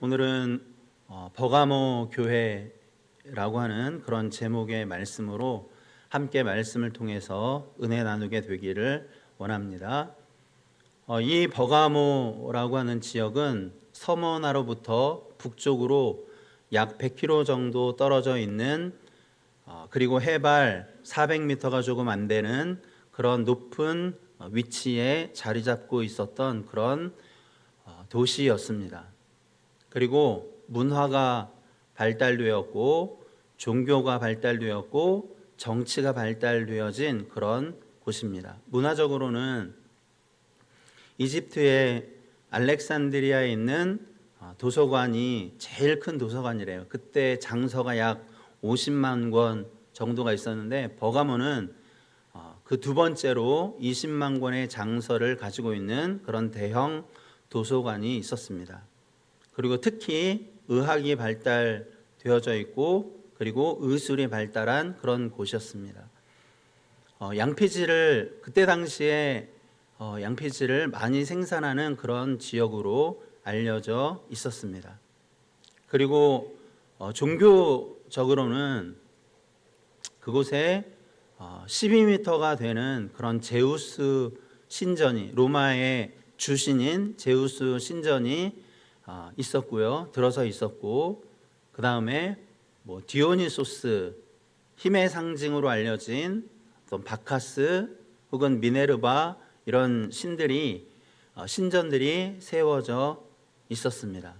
오늘은 버가모 교회라고 하는 그런 제목의 말씀으로 함께 말씀을 통해서 은혜 나누게 되기를 원합니다. 이 버가모라고 하는 지역은 서머나로부터 북쪽으로 약 100km 정도 떨어져 있는 그리고 해발 400m가 조금 안 되는 그런 높은 위치에 자리 잡고 있었던 그런 도시였습니다. 그리고 문화가 발달되었고 종교가 발달되었고 정치가 발달되어진 그런 곳입니다. 문화적으로는 이집트의 알렉산드리아에 있는 도서관이 제일 큰 도서관이래요. 그때 장서가 약 50만 권 정도가 있었는데 버가모는 그 두 번째로 20만 권의 장서를 가지고 있는 그런 대형 도서관이 있었습니다. 그리고 특히 의학이 발달되어져 있고 그리고 의술이 발달한 그런 곳이었습니다. 양피지를 그때 당시에 양피지를 많이 생산하는 그런 지역으로 알려져 있었습니다. 그리고 종교적으로는 그곳에 12m가 되는 그런 제우스 신전이 로마의 주신인 제우스 신전이 있었고요. 들어서 있었고 그 다음에 디오니소스 힘의 상징으로 알려진 어떤 바카스 혹은 미네르바 이런 신전들이 세워져 있었습니다.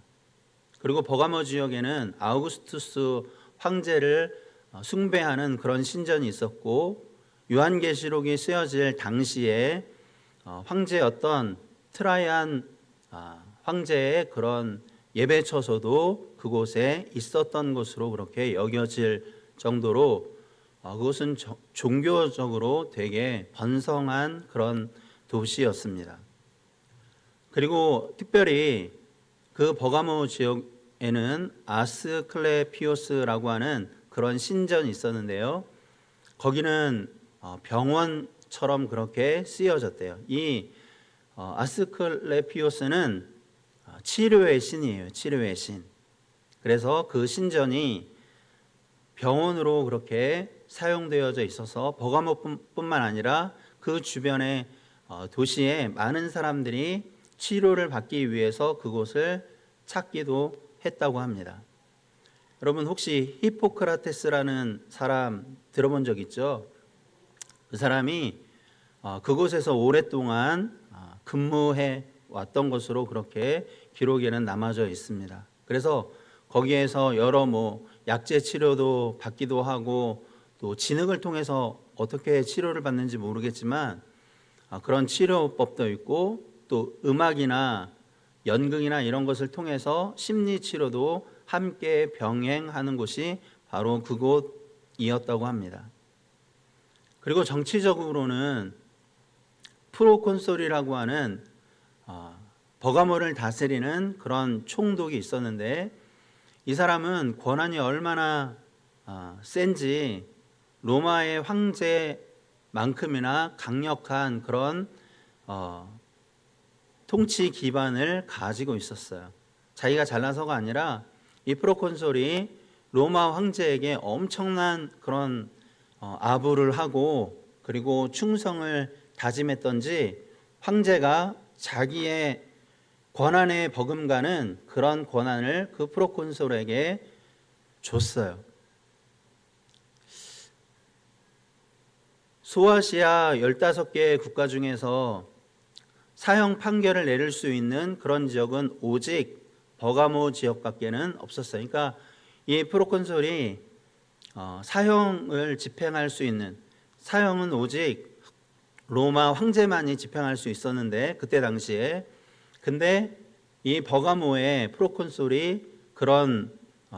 그리고 버가모 지역에는 아우구스투스 황제를 숭배하는 그런 신전이 있었고 요한계시록이 쓰여질 당시에 황제였던 트라이안 황제의 그런 예배처소도 그곳에 있었던 것으로 그렇게 여겨질 정도로 그것은 종교적으로 되게 번성한 그런 도시였습니다. 그리고 특별히 그 버가모 지역에는 아스클레피오스라고 하는 그런 신전이 있었는데요. 거기는 병원처럼 그렇게 쓰여졌대요. 이 아스클레피오스는 치료의 신이에요. 치료의 신. 그래서 그 신전이 병원으로 그렇게 사용되어져 있어서 버가모뿐만 아니라 그 주변의 도시에 많은 사람들이 치료를 받기 위해서 그곳을 찾기도 했다고 합니다. 여러분 혹시 히포크라테스라는 사람 들어본 적 있죠? 그 사람이 그곳에서 오랫동안 근무해 왔던 것으로 그렇게 기록에는 남아져 있습니다. 그래서 거기에서 여러 약제 치료도 받기도 하고 또 진흙을 통해서 어떻게 치료를 받는지 모르겠지만 그런 치료법도 있고 또 음악이나 연극이나 이런 것을 통해서 심리 치료도 함께 병행하는 곳이 바로 그곳이었다고 합니다. 그리고 정치적으로는 프로콘솔이라고 하는 버가모를 다스리는 그런 총독이 있었는데 이 사람은 권한이 얼마나 센지 로마의 황제만큼이나 강력한 그런 통치 기반을 가지고 있었어요. 자기가 잘나서가 아니라 이 프로콘솔이 로마 황제에게 엄청난 그런 아부를 하고 그리고 충성을 다짐했던지 황제가 자기의 권한에 버금가는 그런 권한을 그 프로콘솔에게 줬어요. 소아시아 15개의 국가 중에서 사형 판결을 내릴 수 있는 그런 지역은 오직 버가모 지역밖에는 없었어요. 그러니까 이 프로콘솔이 사형을 집행할 수 있는 사형은 오직 로마 황제만이 집행할 수 있었는데 그때 당시에 근데 이 버가모의 프로콘솔이 그런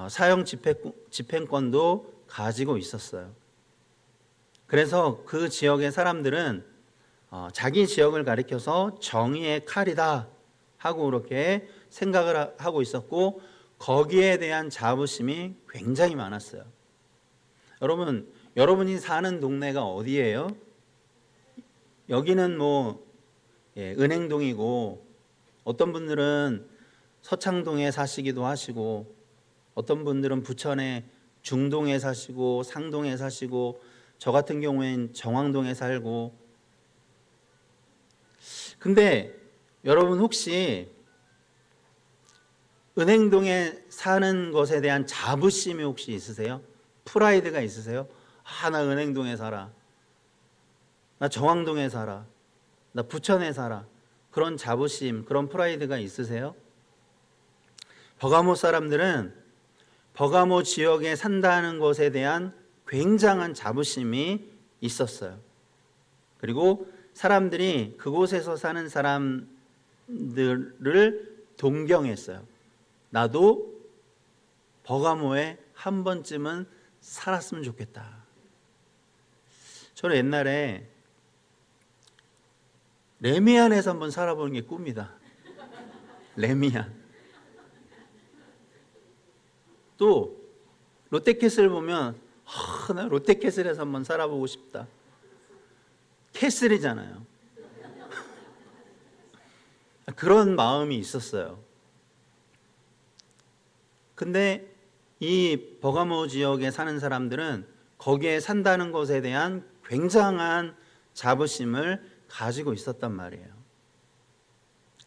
사형 집행권도 가지고 있었어요. 그래서 그 지역의 사람들은 자기 지역을 가리켜서 정의의 칼이다 하고 그렇게 생각을 하고 있었고 거기에 대한 자부심이 굉장히 많았어요. 여러분이 사는 동네가 어디예요? 여기는 은행동이고 어떤 분들은 서창동에 사시기도 하시고, 어떤 분들은 부천에 중동에 사시고 상동에 사시고, 저 같은 경우엔 정왕동에 살고. 근데 여러분 혹시 은행동에 사는 것에 대한 자부심이 혹시 있으세요? 프라이드가 있으세요? 나 은행동에 살아, 나 정왕동에 살아, 나 부천에 살아. 그런 자부심, 그런 프라이드가 있으세요? 버가모 사람들은 버가모 지역에 산다는 것에 대한 굉장한 자부심이 있었어요. 그리고 사람들이 그곳에서 사는 사람들을 동경했어요. 나도 버가모에 한 번쯤은 살았으면 좋겠다. 저는 옛날에 레미안에서 한번 살아보는 게 꿈이다. 레미안. 또 롯데캐슬 보면 나 롯데캐슬에서 한번 살아보고 싶다. 캐슬이잖아요. 그런 마음이 있었어요. 근데 이 버가모 지역에 사는 사람들은 거기에 산다는 것에 대한 굉장한 자부심을 가지고 있었단 말이에요.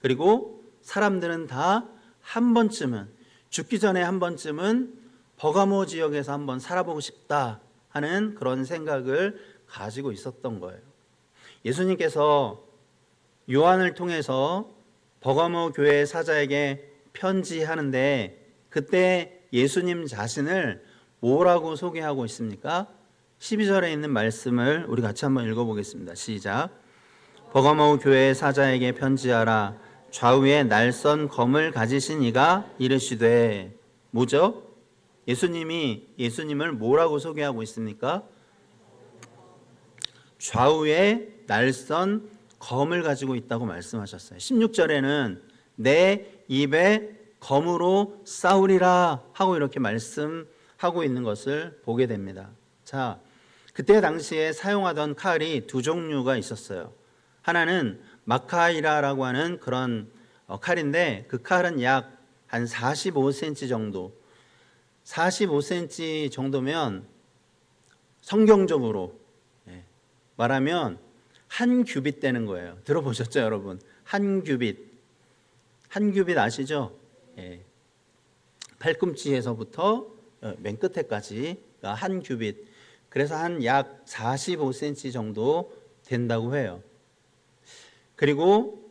그리고 사람들은 다 한 번쯤은, 죽기 전에 한 번쯤은 버가모 지역에서 한번 살아보고 싶다 하는 그런 생각을 가지고 있었던 거예요. 예수님께서 요한을 통해서 버가모 교회 사자에게 편지하는데, 그때 예수님 자신을 뭐라고 소개하고 있습니까? 12절에 있는 말씀을 우리 같이 한번 읽어보겠습니다. 시작. 버가모 교회 사자에게 편지하라. 좌우에 날선 검을 가지신 이가 이르시되. 뭐죠? 예수님이 예수님을 뭐라고 소개하고 있습니까? 좌우에 날선 검을 가지고 있다고 말씀하셨어요. 16절에는 내 입에 검으로 싸우리라 하고 이렇게 말씀하고 있는 것을 보게 됩니다. 자, 그때 당시에 사용하던 칼이 두 종류가 있었어요. 하나는 마카이라라고 하는 그런 칼인데, 그 칼은 약 한 45cm 정도, 45cm 정도면 성경적으로 말하면 한 규빗 되는 거예요. 들어보셨죠, 여러분? 한 규빗. 한 규빗 아시죠? 팔꿈치에서부터 맨 끝에까지가 한 규빗. 그래서 한 약 45cm 정도 된다고 해요. 그리고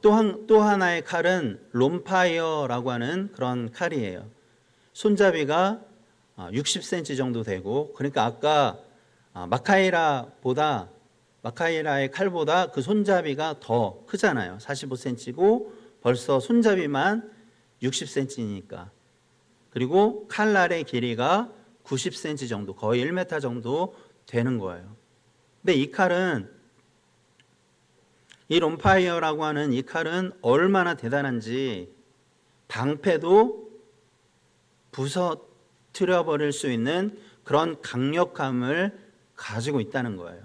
또 하나의 칼은 롬파이어라고 하는 그런 칼이에요. 손잡이가 60cm 정도 되고, 그러니까 아까 마카이라의 칼보다 그 손잡이가 더 크잖아요. 45cm고 벌써 손잡이만 60cm니까. 그리고 칼날의 길이가 90cm 정도, 거의 1m 정도 되는 거예요. 근데 이 롬파이어라고 하는 이 칼은 얼마나 대단한지 방패도 부서뜨려 버릴 수 있는 그런 강력함을 가지고 있다는 거예요.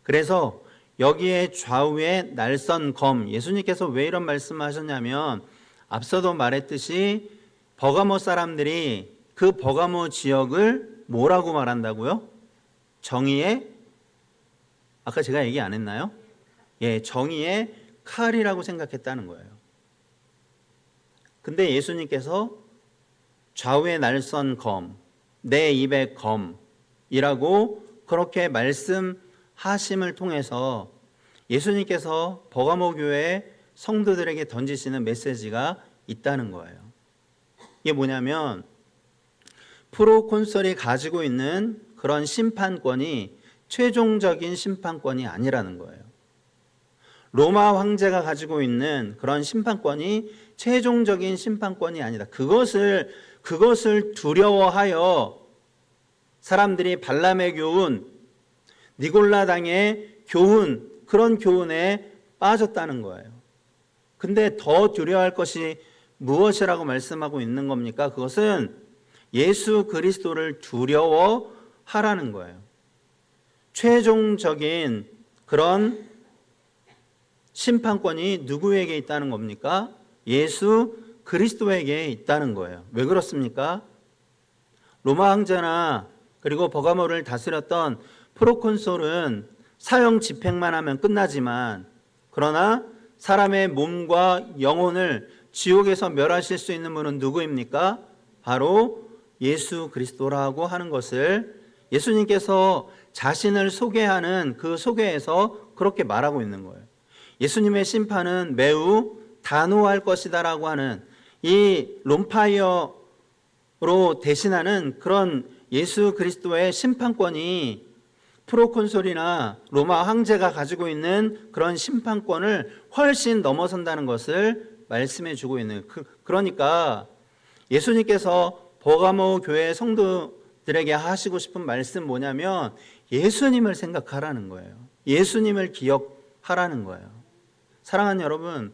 그래서 여기에 좌우에 날선 검, 예수님께서 왜 이런 말씀하셨냐면, 앞서도 말했듯이 버가모 사람들이 그 버가모 지역을 뭐라고 말한다고요? 정의의, 아까 제가 얘기 안 했나요? 정의의 칼이라고 생각했다는 거예요. 근데 예수님께서 좌우에 날선 검, 내 입의 검이라고 그렇게 말씀하심을 통해서 예수님께서 버가모 교회 성도들에게 던지시는 메시지가 있다는 거예요. 이게 뭐냐면, 프로콘설이 가지고 있는 그런 심판권이 최종적인 심판권이 아니라는 거예요. 로마 황제가 가지고 있는 그런 심판권이 최종적인 심판권이 아니다. 그것을 두려워하여 사람들이 발람의 교훈, 니골라당의 교훈, 그런 교훈에 빠졌다는 거예요. 근데 더 두려워할 것이 무엇이라고 말씀하고 있는 겁니까? 그것은 예수 그리스도를 두려워하라는 거예요. 최종적인 그런 심판권이 누구에게 있다는 겁니까? 예수 그리스도에게 있다는 거예요. 왜 그렇습니까? 로마 황제나 그리고 버가모를 다스렸던 프로콘솔은 사형 집행만 하면 끝나지만, 그러나 사람의 몸과 영혼을 지옥에서 멸하실 수 있는 분은 누구입니까? 바로 예수 그리스도라고 하는 것을 예수님께서 자신을 소개하는 그 소개에서 그렇게 말하고 있는 거예요. 예수님의 심판은 매우 단호할 것이다라고 하는 이 롬파이어로 대신하는 그런 예수 그리스도의 심판권이 프로콘솔이나 로마 황제가 가지고 있는 그런 심판권을 훨씬 넘어선다는 것을 말씀해 주고 있는, 그러니까 예수님께서 버가모 교회 성도들에게 하시고 싶은 말씀 뭐냐면 예수님을 생각하라는 거예요. 예수님을 기억하라는 거예요. 사랑하는 여러분,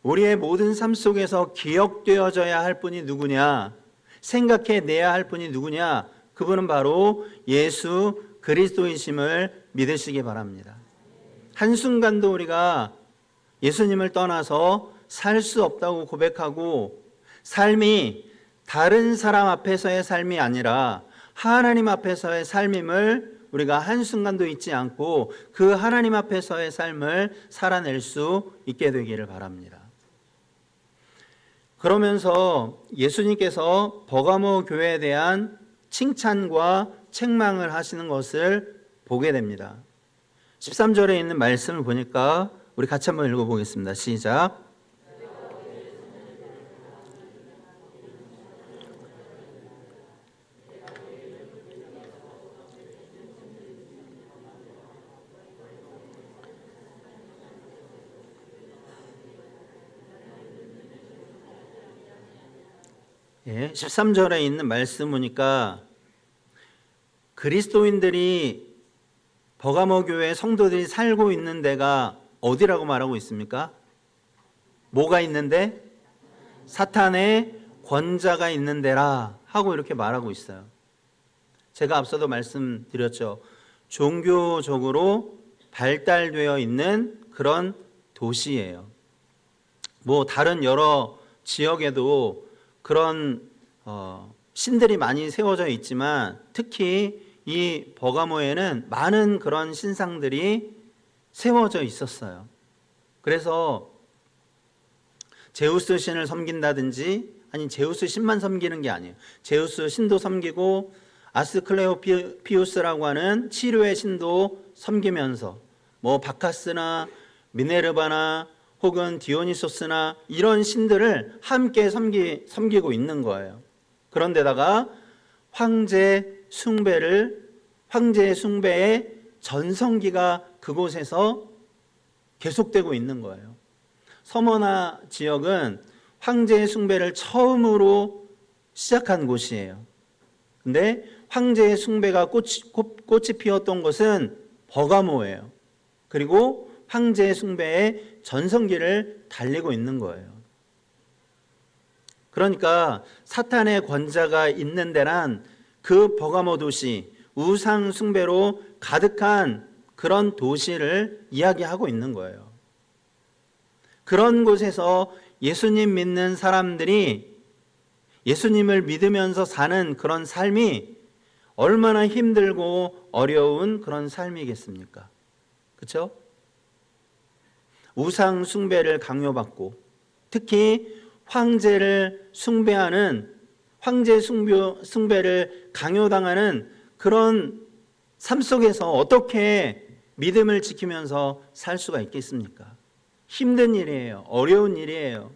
우리의 모든 삶 속에서 기억되어져야 할 분이 누구냐, 생각해내야 할 분이 누구냐, 그분은 바로 예수 그리스도이심을 믿으시기 바랍니다. 한순간도 우리가 예수님을 떠나서 살 수 없다고 고백하고, 삶이 다른 사람 앞에서의 삶이 아니라 하나님 앞에서의 삶임을 우리가 한순간도 잊지 않고 그 하나님 앞에서의 삶을 살아낼 수 있게 되기를 바랍니다. 그러면서 예수님께서 버가모 교회에 대한 칭찬과 책망을 하시는 것을 보게 됩니다. 13절에 있는 말씀을 보니까 우리 같이 한번 읽어보겠습니다. 시작. 예, 13절에 있는 말씀 보니까 그리스도인들이 버가모 교회 성도들이 살고 있는 데가 어디라고 말하고 있습니까? 뭐가 있는데? 사탄의 권자가 있는 데라 하고 이렇게 말하고 있어요. 제가 앞서도 말씀드렸죠. 종교적으로 발달되어 있는 그런 도시예요. 뭐 다른 여러 지역에도 그런 신들이 많이 세워져 있지만 특히 이 버가모에는 많은 그런 신상들이 세워져 있었어요. 그래서 제우스 신을 섬긴다든지, 아니 제우스 신만 섬기는 게 아니에요. 제우스 신도 섬기고 아스클레오피우스라고 하는 치료의 신도 섬기면서 뭐 바카스나 미네르바나 혹은 디오니소스나 이런 신들을 함께 섬기고 있는 거예요. 그런데다가 황제의 숭배의 전성기가 그곳에서 계속되고 있는 거예요. 서머나 지역은 황제의 숭배를 처음으로 시작한 곳이에요. 근데 황제의 숭배가 꽃이 피었던 곳은 버가모예요. 그리고 황제의 숭배의 전성기를 달리고 있는 거예요. 그러니까 사탄의 권자가 있는 데란 그 버가모 도시, 우상 숭배로 가득한 그런 도시를 이야기하고 있는 거예요. 그런 곳에서 예수님 믿는 사람들이 예수님을 믿으면서 사는 그런 삶이 얼마나 힘들고 어려운 그런 삶이겠습니까? 그렇죠? 우상 숭배를 강요받고 특히 황제를 숭배하는 황제 숭배를 강요당하는 그런 삶 속에서 어떻게 믿음을 지키면서 살 수가 있겠습니까? 힘든 일이에요. 어려운 일이에요.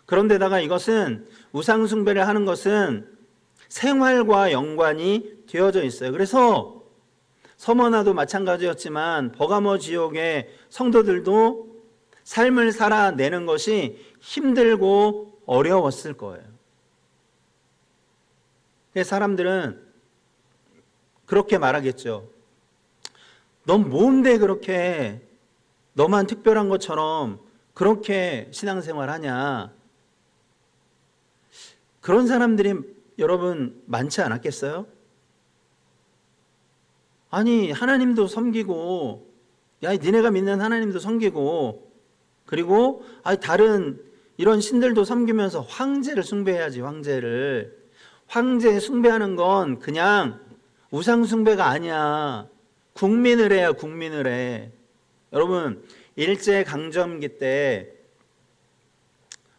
그런데다가 이것은 우상 숭배를 하는 것은 생활과 연관이 되어져 있어요. 그래서 서머나도 마찬가지였지만 버가모 지역의 성도들도 삶을 살아내는 것이 힘들고 어려웠을 거예요. 사람들은 그렇게 말하겠죠. 넌 뭔데 그렇게 너만 특별한 것처럼 그렇게 신앙생활 하냐. 그런 사람들이 여러분 많지 않았겠어요? 아니 하나님도 섬기고, 야 니네가 믿는 하나님도 섬기고, 그리고 다른 이런 신들도 섬기면서 황제를 숭배해야지. 황제 숭배하는 건 그냥 우상 숭배가 아니야. 국민을 해야 국민을 해. 여러분, 일제 강점기 때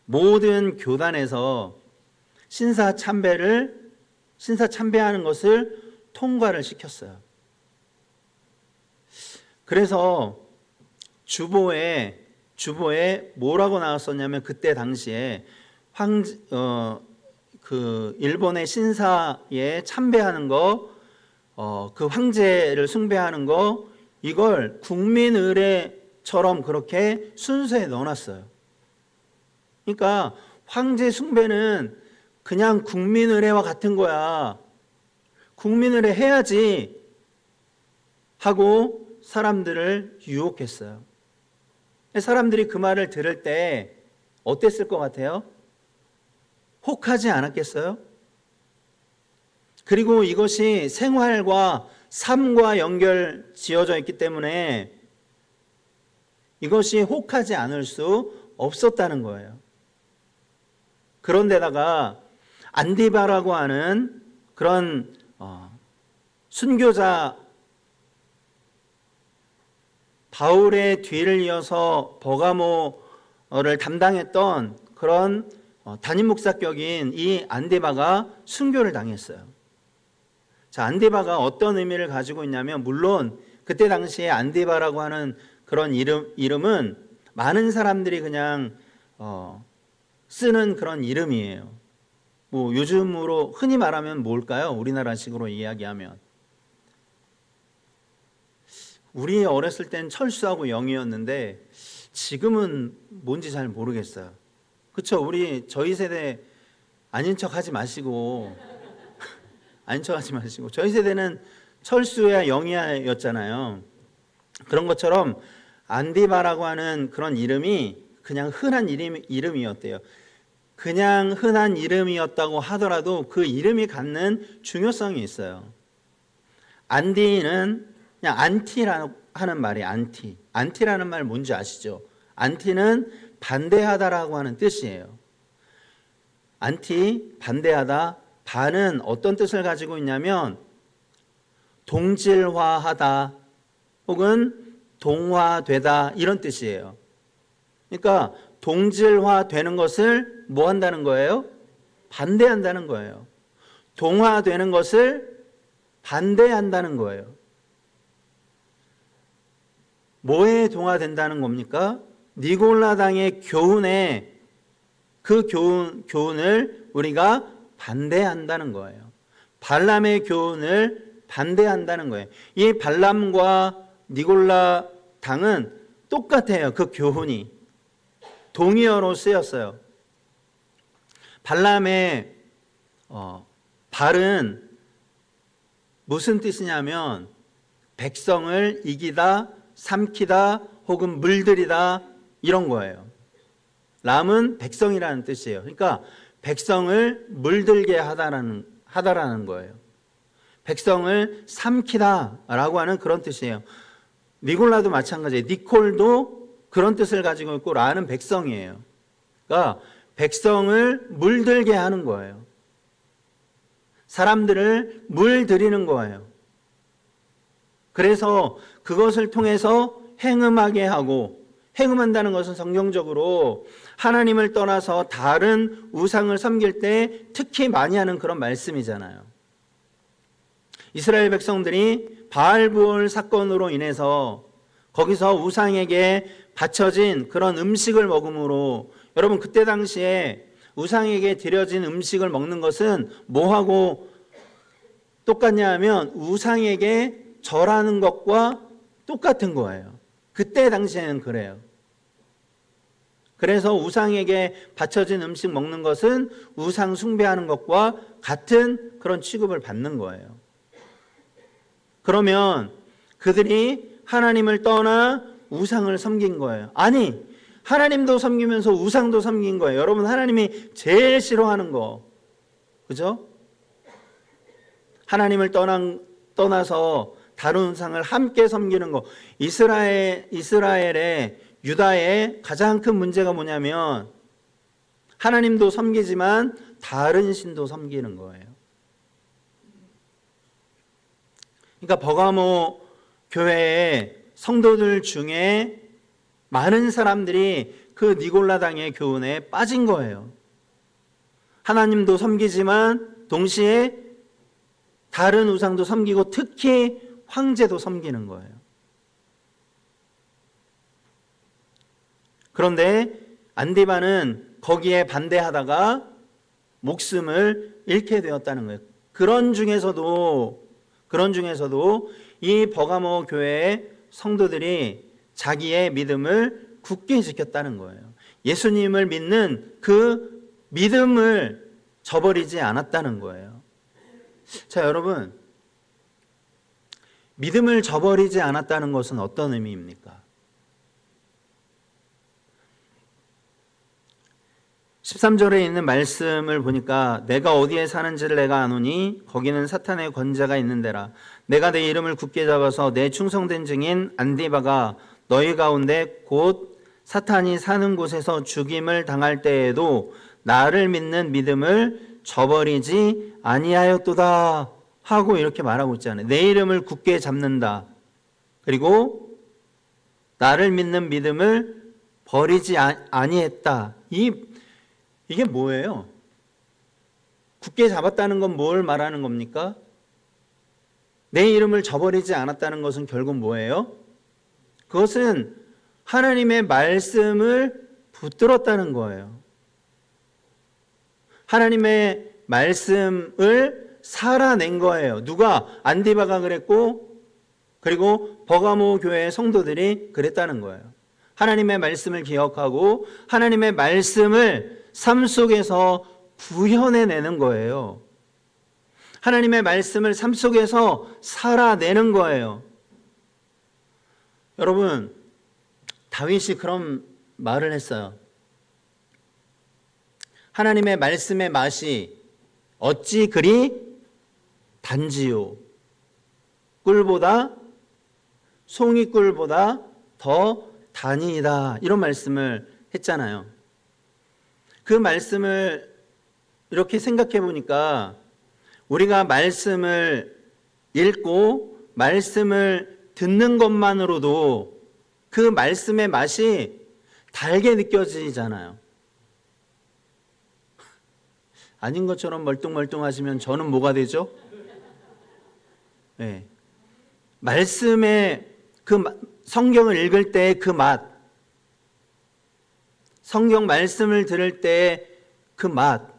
모든 교단에서 신사 참배하는 것을 통과를 시켰어요. 그래서 주보에 뭐라고 나왔었냐면, 그때 당시에 그 일본의 신사에 참배하는 거, 그 황제를 숭배하는 거, 이걸 국민 의례처럼 그렇게 순서에 넣어놨어요. 그러니까 황제 숭배는 그냥 국민 의례와 같은 거야. 국민 의례 해야지 하고 사람들을 유혹했어요. 사람들이 그 말을 들을 때 어땠을 것 같아요? 혹하지 않았겠어요? 그리고 이것이 생활과 삶과 연결 지어져 있기 때문에 이것이 혹하지 않을 수 없었다는 거예요. 그런데다가 안디바라고 하는 그런 순교자, 바울의 뒤를 이어서 버가모를 담당했던 그런 담임 목사격인 이 안디바가 순교를 당했어요. 자, 안디바가 어떤 의미를 가지고 있냐면, 물론 그때 당시에 안디바라고 하는 그런 이름은 많은 사람들이 그냥 쓰는 그런 이름이에요. 뭐 요즘으로 흔히 말하면 뭘까요? 우리나라식으로 이야기하면, 우리 어렸을 땐 철수하고 영이었는데 지금은 뭔지 잘 모르겠어요. 그렇죠? 저희 세대 아닌 척하지 마시고 저희 세대는 철수야 영이야였잖아요. 그런 것처럼 안디바라고 하는 그런 이름이 그냥 흔한 이름이었대요. 그냥 흔한 이름이었다고 하더라도 그 이름이 갖는 중요성이 있어요. 안디는 그냥 안티라는 하는 말이 안티라는 말 뭔지 아시죠? 안티는 반대하다라고 하는 뜻이에요. 안티, 반대하다. 반은 어떤 뜻을 가지고 있냐면 동질화하다 혹은 동화되다, 이런 뜻이에요. 그러니까 동질화되는 것을 뭐 한다는 거예요? 반대한다는 거예요. 동화되는 것을 반대한다는 거예요. 뭐에 동화된다는 겁니까? 니골라당의 교훈에, 그 교훈을 우리가 반대한다는 거예요. 발람의 교훈을 반대한다는 거예요. 이 발람과 니골라당은 똑같아요. 그 교훈이 동의어로 쓰였어요. 발람의 발은 무슨 뜻이냐면 백성을 이기다, 삼키다 혹은 물들이다, 이런 거예요. 람은 백성이라는 뜻이에요. 그러니까 백성을 물들게 하다라는 거예요. 백성을 삼키다라고 하는 그런 뜻이에요. 니골라도 마찬가지예요. 니콜도 그런 뜻을 가지고 있고, 라는 백성이에요. 그러니까 백성을 물들게 하는 거예요. 사람들을 물들이는 거예요. 그래서 그것을 통해서 행음하게 하고, 행음한다는 것은 성경적으로 하나님을 떠나서 다른 우상을 섬길 때 특히 많이 하는 그런 말씀이잖아요. 이스라엘 백성들이 바알부올 사건으로 인해서 거기서 우상에게 바쳐진 그런 음식을 먹음으로, 여러분 그때 당시에 우상에게 드려진 음식을 먹는 것은 뭐하고 똑같냐 하면 우상에게 절하는 것과 똑같은 거예요. 그때 당시에는 그래요. 그래서 우상에게 바쳐진 음식 먹는 것은 우상 숭배하는 것과 같은 그런 취급을 받는 거예요. 그러면 그들이 하나님을 떠나 우상을 섬긴 거예요. 아니, 하나님도 섬기면서 우상도 섬긴 거예요. 여러분, 하나님이 제일 싫어하는 거, 그죠? 하나님을 떠나서 다른 우상을 함께 섬기는 거. 이스라엘의, 유다의 가장 큰 문제가 뭐냐면 하나님도 섬기지만 다른 신도 섬기는 거예요. 그러니까 버가모 교회의 성도들 중에 많은 사람들이 그 니골라당의 교훈에 빠진 거예요. 하나님도 섬기지만 동시에 다른 우상도 섬기고 특히 황제도 섬기는 거예요. 그런데 안디바는 거기에 반대하다가 목숨을 잃게 되었다는 거예요. 그런 중에서도 이 버가모 교회의 성도들이 자기의 믿음을 굳게 지켰다는 거예요. 예수님을 믿는 그 믿음을 저버리지 않았다는 거예요. 자, 여러분, 믿음을 저버리지 않았다는 것은 어떤 의미입니까? 13절에 있는 말씀을 보니까 내가 어디에 사는지를 내가 아노니 거기는 사탄의 권자가 있는 데라. 내가 내 이름을 굳게 잡아서 내 충성된 증인 안디바가 너희 가운데 곧 사탄이 사는 곳에서 죽임을 당할 때에도 나를 믿는 믿음을 저버리지 아니하였도다 하고 이렇게 말하고 있잖아요. 내 이름을 굳게 잡는다. 그리고 나를 믿는 믿음을 버리지 아니했다. 이게 뭐예요? 굳게 잡았다는 건 뭘 말하는 겁니까? 내 이름을 저버리지 않았다는 것은 결국 뭐예요? 그것은 하나님의 말씀을 붙들었다는 거예요. 하나님의 말씀을 살아낸 거예요. 누가? 안디바가 그랬고, 그리고 버가모 교회의 성도들이 그랬다는 거예요. 하나님의 말씀을 기억하고 하나님의 말씀을 삶 속에서 구현해내는 거예요. 하나님의 말씀을 삶 속에서 살아내는 거예요. 여러분, 다윗이 그런 말을 했어요. 하나님의 말씀의 맛이 어찌 그리 단지요. 꿀보다, 송이꿀보다 더 단이다. 이런 말씀을 했잖아요. 그 말씀을 이렇게 생각해 보니까 우리가 말씀을 읽고 말씀을 듣는 것만으로도 그 말씀의 맛이 달게 느껴지잖아요. 아닌 것처럼 멀뚱멀뚱하시면 저는 뭐가 되죠? 네. 말씀의 그 성경을 읽을 때 그 맛, 성경 말씀을 들을 때 그 맛,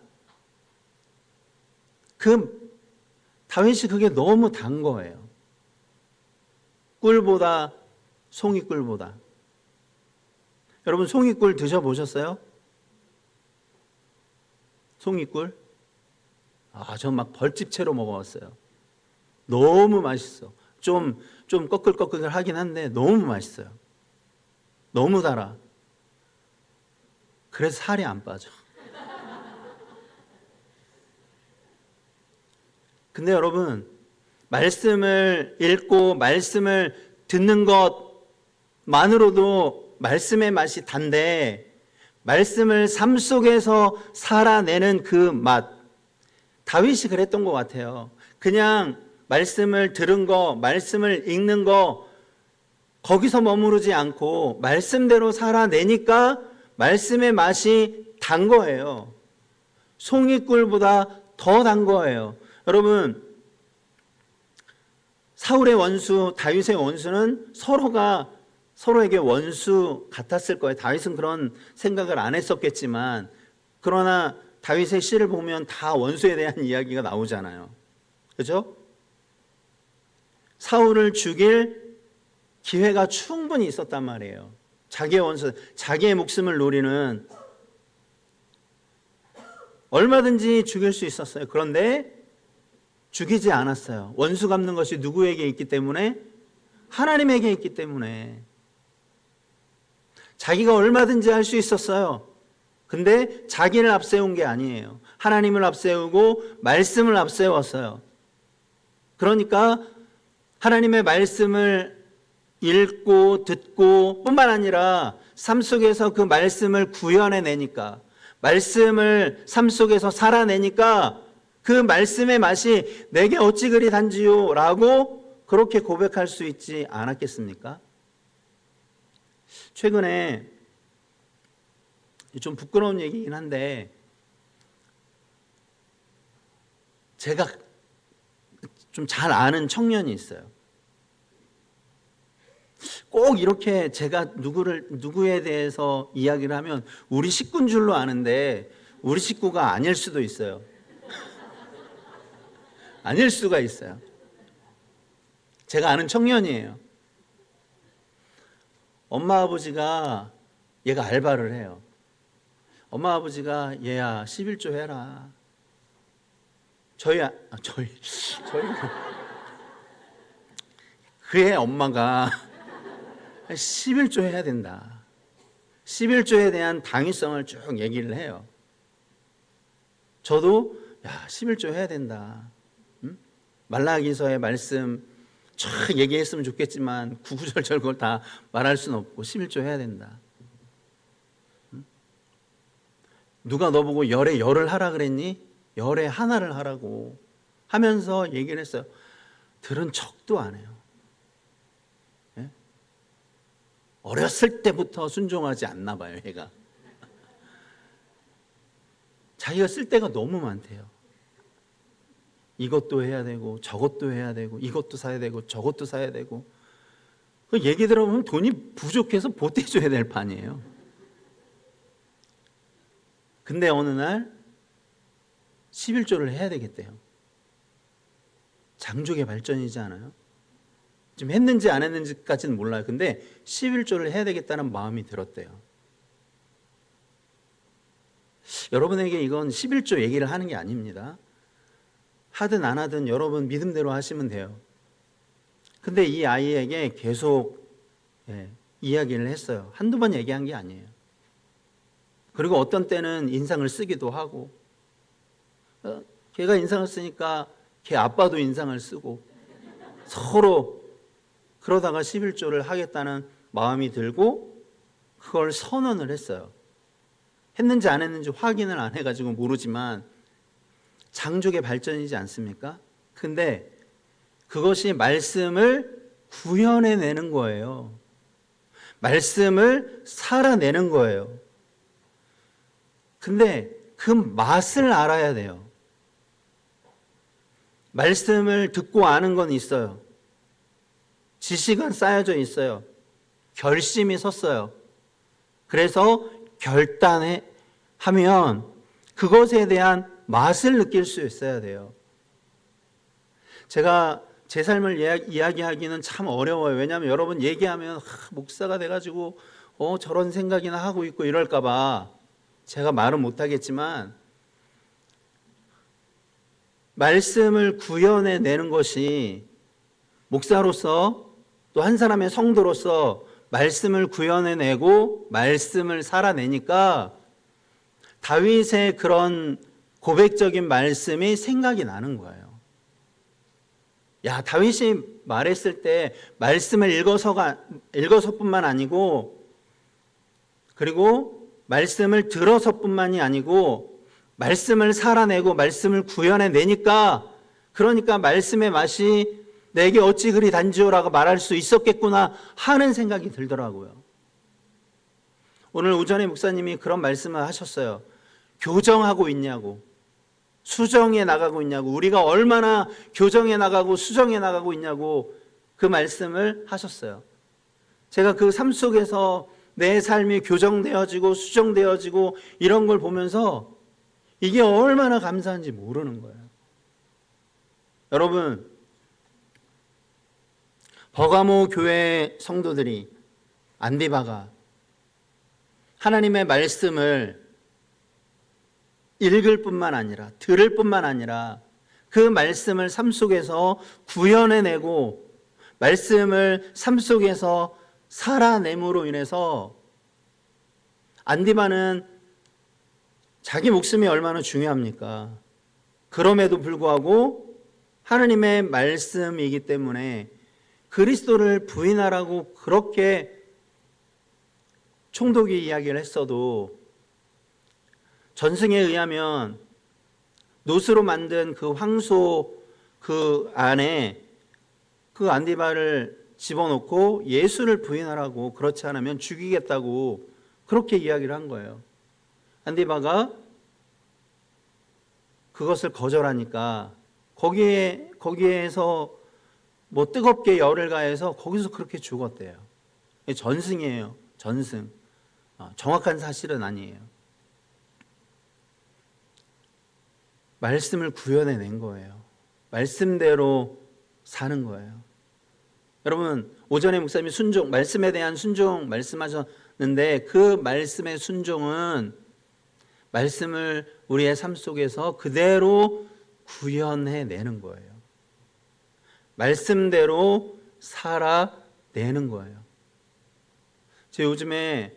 다윗이 그게 너무 단 거예요. 꿀보다, 송이꿀보다. 여러분, 송이꿀 드셔보셨어요? 송이꿀? 전 막 벌집채로 먹어봤어요. 너무 맛있어. 좀 꺼끌꺼끌 하긴 한데 너무 맛있어요. 너무 달아. 그래서 살이 안 빠져. 근데 여러분, 말씀을 읽고 말씀을 듣는 것만으로도 말씀의 맛이 단데 말씀을 삶 속에서 살아내는 그 맛, 다윗이 그랬던 것 같아요. 그냥 말씀을 들은 거, 말씀을 읽는 거 거기서 머무르지 않고 말씀대로 살아내니까 말씀의 맛이 단 거예요. 송이꿀보다 더 단 거예요. 여러분, 사울의 원수, 다윗의 원수는 서로에게 원수 같았을 거예요. 다윗은 그런 생각을 안 했었겠지만, 그러나 다윗의 시를 보면 다 원수에 대한 이야기가 나오잖아요. 그렇죠? 사울을 죽일 기회가 충분히 있었단 말이에요. 자기의 원수, 자기의 목숨을 노리는, 얼마든지 죽일 수 있었어요. 그런데 죽이지 않았어요. 원수 갚는 것이 누구에게 있기 때문에? 하나님에게 있기 때문에. 자기가 얼마든지 할 수 있었어요. 근데 자기를 앞세운 게 아니에요. 하나님을 앞세우고 말씀을 앞세웠어요. 그러니까 하나님의 말씀을 읽고 듣고 뿐만 아니라 삶 속에서 그 말씀을 구현해내니까, 말씀을 삶 속에서 살아내니까 그 말씀의 맛이 내게 어찌 그리 단지요 라고 그렇게 고백할 수 있지 않았겠습니까? 최근에 좀 부끄러운 얘기긴 한데 제가 좀 잘 아는 청년이 있어요. 꼭 이렇게 제가 누구에 대해서 이야기를 하면 우리 식구인 줄로 아는데 우리 식구가 아닐 수도 있어요. 아닐 수가 있어요. 제가 아는 청년이에요. 엄마 아버지가 얘가 알바를 해요. 엄마 아버지가 얘야 11조 해라. 저희 그의 엄마가 11조 해야 된다. 11조에 대한 당위성을 쭉 얘기를 해요. 저도 11조 해야 된다. 말라기서의 말씀 쫙 얘기했으면 좋겠지만 구구절절 그걸 다 말할 수는 없고 11조 해야 된다. 누가 너보고 열에 열을 하라 그랬니? 열에 하나를 하라고 하면서 얘기를 했어요. 들은 척도 안 해요. 예? 어렸을 때부터 순종하지 않나 봐요, 얘가. 자기가 쓸 데가 너무 많대요. 이것도 해야 되고 저것도 해야 되고 이것도 사야 되고 저것도 사야 되고 그 얘기 들어보면 돈이 부족해서 보태줘야 될 판이에요. 근데 어느 날 11조를 해야 되겠대요. 장족의 발전이지 않아요? 지금 했는지 안 했는지까지는 몰라요. 근데 11조를 해야 되겠다는 마음이 들었대요. 여러분에게 이건 11조 얘기를 하는 게 아닙니다. 하든 안 하든 여러분 믿음대로 하시면 돼요. 근데 이 아이에게 계속 이야기를 했어요. 한두 번 얘기한 게 아니에요. 그리고 어떤 때는 인상을 쓰기도 하고 걔가 인상을 쓰니까 걔 아빠도 인상을 쓰고 서로 그러다가 11조를 하겠다는 마음이 들고 그걸 선언을 했어요. 했는지 안 했는지 확인을 안 해가지고 모르지만 장족의 발전이지 않습니까? 근데 그것이 말씀을 구현해내는 거예요. 말씀을 살아내는 거예요. 근데 그 맛을 알아야 돼요. 말씀을 듣고 아는 건 있어요. 지식은 쌓여져 있어요. 결심이 섰어요. 그래서 결단하면 그것에 대한 맛을 느낄 수 있어야 돼요. 제가 제 삶을 이야기하기는 참 어려워요. 왜냐하면 여러분 얘기하면 목사가 돼가지고 저런 생각이나 하고 있고 이럴까 봐 제가 말은 못하겠지만 말씀을 구현해내는 것이 목사로서 또 한 사람의 성도로서 말씀을 구현해내고 말씀을 살아내니까 다윗의 그런 고백적인 말씀이 생각이 나는 거예요. 다윗이 말했을 때 말씀을 읽어서뿐만 아니고 그리고 말씀을 들어서뿐만이 아니고 말씀을 살아내고 말씀을 구현해내니까 그러니까 말씀의 맛이 내게 어찌 그리 단지요라고 말할 수 있었겠구나 하는 생각이 들더라고요. 오늘 오전에 목사님이 그런 말씀을 하셨어요. 교정하고 있냐고, 수정해 나가고 있냐고, 우리가 얼마나 교정해 나가고 수정해 나가고 있냐고 그 말씀을 하셨어요. 제가 그 삶 속에서 내 삶이 교정되어지고 수정되어지고 이런 걸 보면서 이게 얼마나 감사한지 모르는 거예요. 여러분, 버가모 교회 성도들이 안디바가 하나님의 말씀을 읽을 뿐만 아니라 들을 뿐만 아니라 그 말씀을 삶 속에서 구현해내고 말씀을 삶 속에서 살아냄으로 인해서 안디바는 자기 목숨이 얼마나 중요합니까? 그럼에도 불구하고 하나님의 말씀이기 때문에 그리스도를 부인하라고 그렇게 총독이 이야기를 했어도 전승에 의하면 노스로 만든 그 황소 그 안에 그 안디바를 집어넣고 예수를 부인하라고, 그렇지 않으면 죽이겠다고 그렇게 이야기를 한 거예요. 안디바가 그것을 거절하니까 거기에서 뭐 뜨겁게 열을 가해서 거기서 그렇게 죽었대요. 전승이에요. 전승. 정확한 사실은 아니에요. 말씀을 구현해낸 거예요. 말씀대로 사는 거예요. 여러분, 오전에 목사님이 순종, 말씀에 대한 순종 말씀하셨는데, 그 말씀의 순종은 말씀을 우리의 삶 속에서 그대로 구현해내는 거예요. 말씀대로 살아내는 거예요. 제 요즘에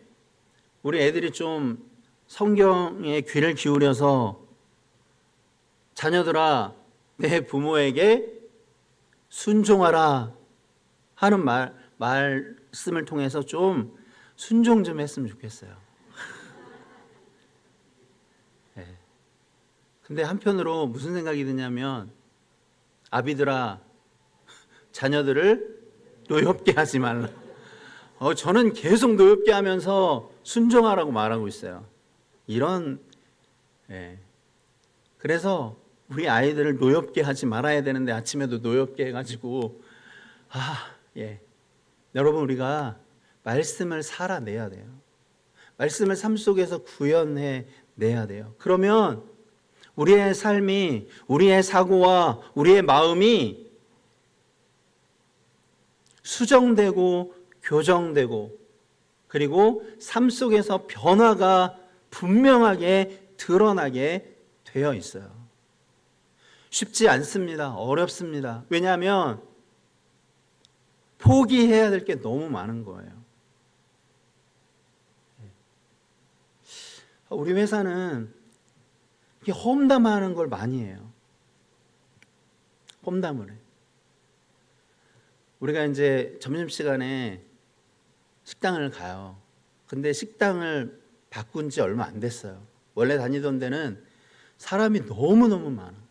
우리 애들이 좀 성경에 귀를 기울여서, 자녀들아 내 부모에게 순종하라 하는 말씀을 통해서 좀 순종 좀 했으면 좋겠어요. 네. 근데 한편으로 무슨 생각이 드냐면, 아비들아 자녀들을 노엽게 하지 말라. 저는 계속 노엽게 하면서 순종하라고 말하고 있어요. 이런 그래서 우리 아이들을 노엽게 하지 말아야 되는데 아침에도 노엽게 해가지고 여러분, 우리가 말씀을 살아내야 돼요. 말씀을 삶 속에서 구현해내야 돼요. 그러면 우리의 삶이, 우리의 사고와 우리의 마음이 수정되고 교정되고, 그리고 삶 속에서 변화가 분명하게 드러나게 되어 있어요. 쉽지 않습니다. 어렵습니다. 왜냐하면 포기해야 될 게 너무 많은 거예요. 우리 회사는 험담하는 걸 많이 해요. 험담을 해. 우리가 이제 점심시간에 식당을 가요. 근데 식당을 바꾼 지 얼마 안 됐어요. 원래 다니던 데는 사람이 너무너무 많아.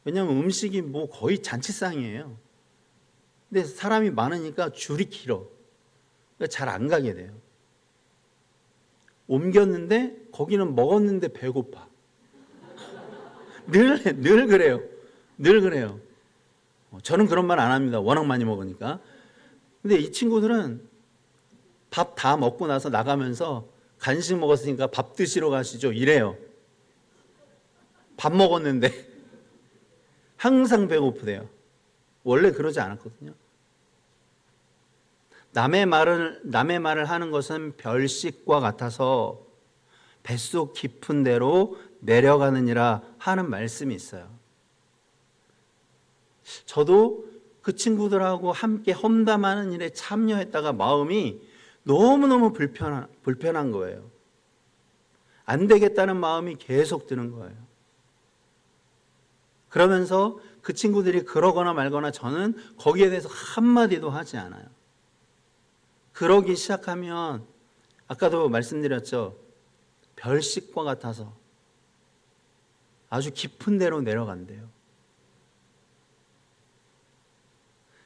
왜냐하면 음식이 뭐 거의 잔치상이에요. 근데 사람이 많으니까 줄이 길어. 잘 안 가게 돼요. 옮겼는데 거기는 먹었는데 배고파. 늘 그래요. 늘 그래요. 저는 그런 말 안 합니다. 워낙 많이 먹으니까. 근데 이 친구들은 밥 다 먹고 나서 나가면서 간식 먹었으니까 밥 드시러 가시죠, 이래요. 밥 먹었는데 항상 배고프대요. 원래 그러지 않았거든요. 남의 말을 하는 것은 별식과 같아서 뱃속 깊은 데로 내려가느니라 하는 말씀이 있어요. 저도 그 친구들하고 함께 험담하는 일에 참여했다가 마음이 너무너무 불편한 거예요. 안 되겠다는 마음이 계속 드는 거예요. 그러면서 그 친구들이 그러거나 말거나 저는 거기에 대해서 한마디도 하지 않아요. 그러기 시작하면 아까도 말씀드렸죠. 별식과 같아서 아주 깊은 데로 내려간대요.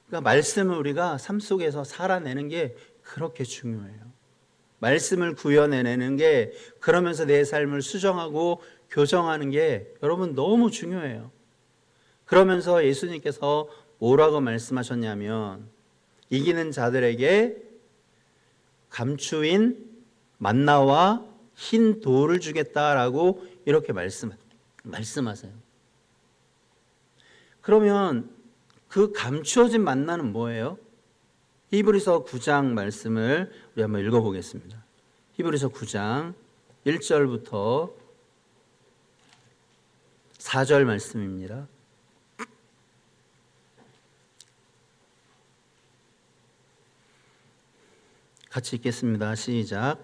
그러니까 말씀을 우리가 삶 속에서 살아내는 게 그렇게 중요해요. 말씀을 구현해내는 게, 그러면서 내 삶을 수정하고 교정하는 게 여러분 너무 중요해요. 그러면서 예수님께서 뭐라고 말씀하셨냐면, 이기는 자들에게 감추인 만나와 흰 돌을 주겠다라고 이렇게 말씀하세요. 그러면 그 감추어진 만나는 뭐예요? 히브리서 9장 말씀을 우리 한번 읽어보겠습니다. 히브리서 9장 1절부터 4절 말씀입니다. 같이 읽겠습니다. 시작.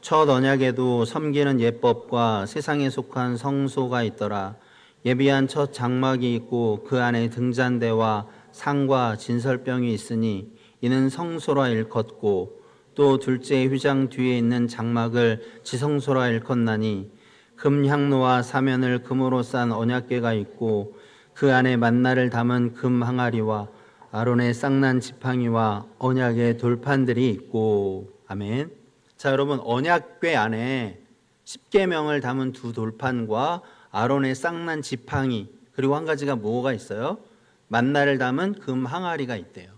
첫 언약에도 섬기는 예법과 세상에 속한 성소가 있더라. 예비한 첫 장막이 있고 그 안에 등잔대와 상과 진설병이 있으니 이는 성소라 일컫고, 또 둘째 휘장 뒤에 있는 장막을 지성소라 일컫나니 금 향로와 사면을 금으로 싼 언약궤가 있고 그 안에 만나를 담은 금 항아리와 아론의 쌍난 지팡이와 언약의 돌판들이 있고. 아멘. 자, 여러분, 언약궤 안에 십계명을 담은 두 돌판과 아론의 쌍난 지팡이, 그리고 한 가지가 뭐가 있어요? 만나를 담은 금 항아리가 있대요.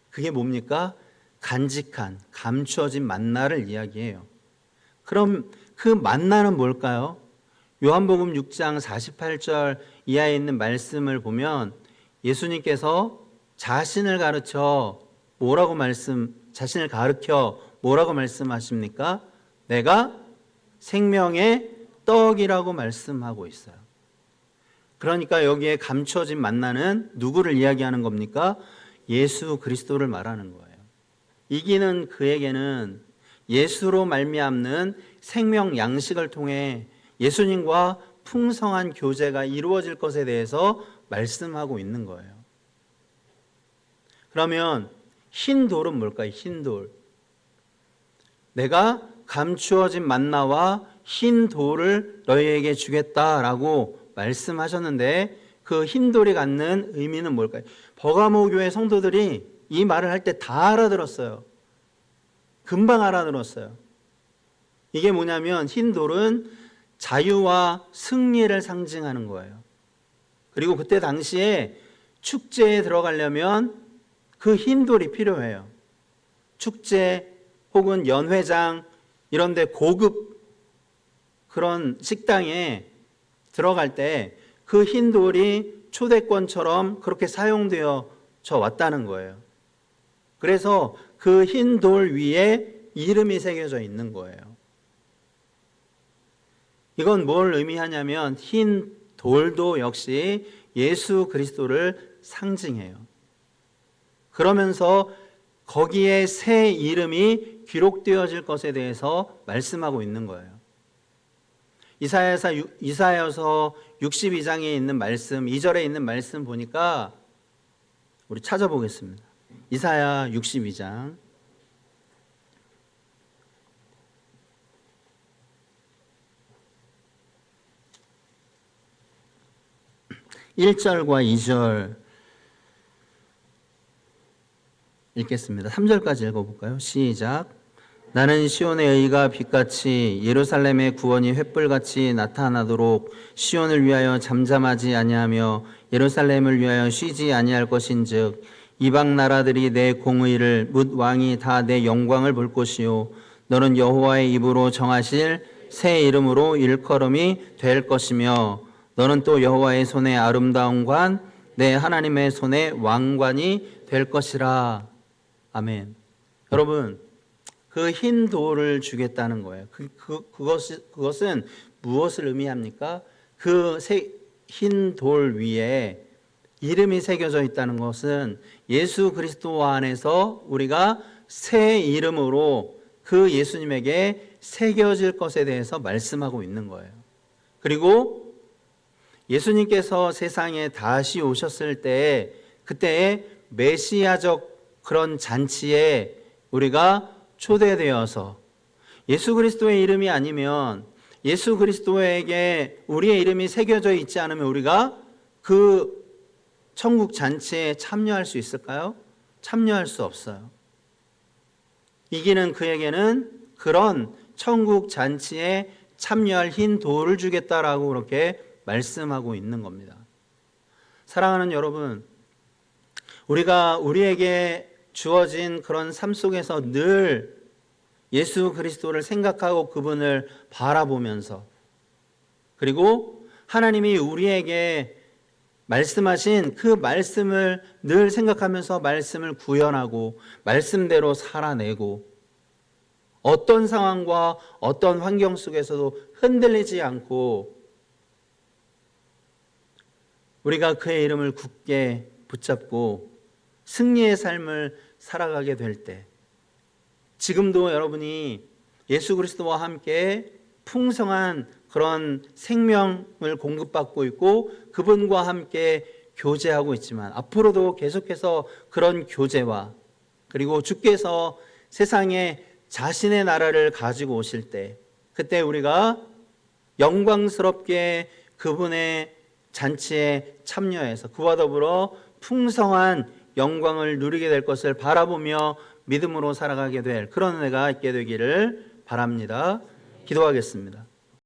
그게 뭡니까? 간직한, 감추어진 만나를 이야기해요. 그럼 그 만나는 뭘까요? 요한복음 6장 48절 이하에 있는 말씀을 보면 예수님께서 자신을 가르쳐 뭐라고 말씀하십니까? 내가 생명의 떡이라고 말씀하고 있어요. 그러니까 여기에 감추어진 만나는 누구를 이야기하는 겁니까? 예수 그리스도를 말하는 거예요. 이기는 그에게는 예수로 말미암는 생명 양식을 통해 예수님과 풍성한 교제가 이루어질 것에 대해서 말씀하고 있는 거예요. 그러면 흰 돌은 뭘까요? 흰 돌. 내가 감추어진 만나와 흰 돌을 너희에게 주겠다라고 말씀하셨는데 그 흰 돌이 갖는 의미는 뭘까요? 버가모 교회 성도들이 이 말을 할 때 다 알아들었어요. 금방 알아들었어요. 이게 뭐냐면 흰 돌은 자유와 승리를 상징하는 거예요. 그리고 그때 당시에 축제에 들어가려면 그 흰 돌이 필요해요. 축제 혹은 연회장 이런 데 고급 그런 식당에 들어갈 때 그 흰 돌이 초대권처럼 그렇게 사용되어져 왔다는 거예요. 그래서 그 흰 돌 위에 이름이 새겨져 있는 거예요. 이건 뭘 의미하냐면 흰 돌도 역시 예수 그리스도를 상징해요. 그러면서 거기에 새 이름이 기록되어질 것에 대해서 말씀하고 있는 거예요. 이사야서 62장에 있는 말씀, 2절에 있는 말씀 보니까 우리 찾아보겠습니다. 이사야 62장 1절과 2절 읽겠습니다. 3절까지 읽어볼까요? 시작. 나는 시온의 의가 빛같이 예루살렘의 구원이 횃불같이 나타나도록 시온을 위하여 잠잠하지 아니하며 예루살렘을 위하여 쉬지 아니할 것인즉 이방 나라들이 내 공의를 묻 왕이 다 내 영광을 볼 것이요 너는 여호와의 입으로 정하실 새 이름으로 일컬음이 될 것이며 너는 또 여호와의 손에 아름다운 관 내 하나님의 손에 왕관이 될 것이라. 아멘. 여러분, 그 흰 돌을 주겠다는 거예요. 그것은 무엇을 의미합니까? 그 흰 돌 위에 이름이 새겨져 있다는 것은 예수 그리스도 안에서 우리가 새 이름으로 그 예수님에게 새겨질 것에 대해서 말씀하고 있는 거예요. 그리고 예수님께서 세상에 다시 오셨을 때 그때의 메시아적 그런 잔치에 우리가 초대되어서 예수 그리스도의 이름이 아니면 예수 그리스도에게 우리의 이름이 새겨져 있지 않으면 우리가 그 천국 잔치에 참여할 수 있을까요? 참여할 수 없어요. 이기는 그에게는 그런 천국 잔치에 참여할 흰 돌을 주겠다라고 그렇게 말씀하고 있는 겁니다. 사랑하는 여러분, 우리에게 주어진 그런 삶 속에서 늘 예수 그리스도를 생각하고 그분을 바라보면서 그리고 하나님이 우리에게 말씀하신 그 말씀을 늘 생각하면서 말씀을 구현하고 말씀대로 살아내고 어떤 상황과 어떤 환경 속에서도 흔들리지 않고 우리가 그의 이름을 굳게 붙잡고 승리의 삶을 살아가게 될 때 지금도 여러분이 예수 그리스도와 함께 풍성한 그런 생명을 공급받고 있고 그분과 함께 교제하고 있지만 앞으로도 계속해서 그런 교제와 그리고 주께서 세상에 자신의 나라를 가지고 오실 때, 그때 우리가 영광스럽게 그분의 잔치에 참여해서 그와 더불어 풍성한 영광을 누리게 될 것을 바라보며 믿음으로 살아가게 될 그런 은혜가 있게 되기를 바랍니다. 기도하겠습니다.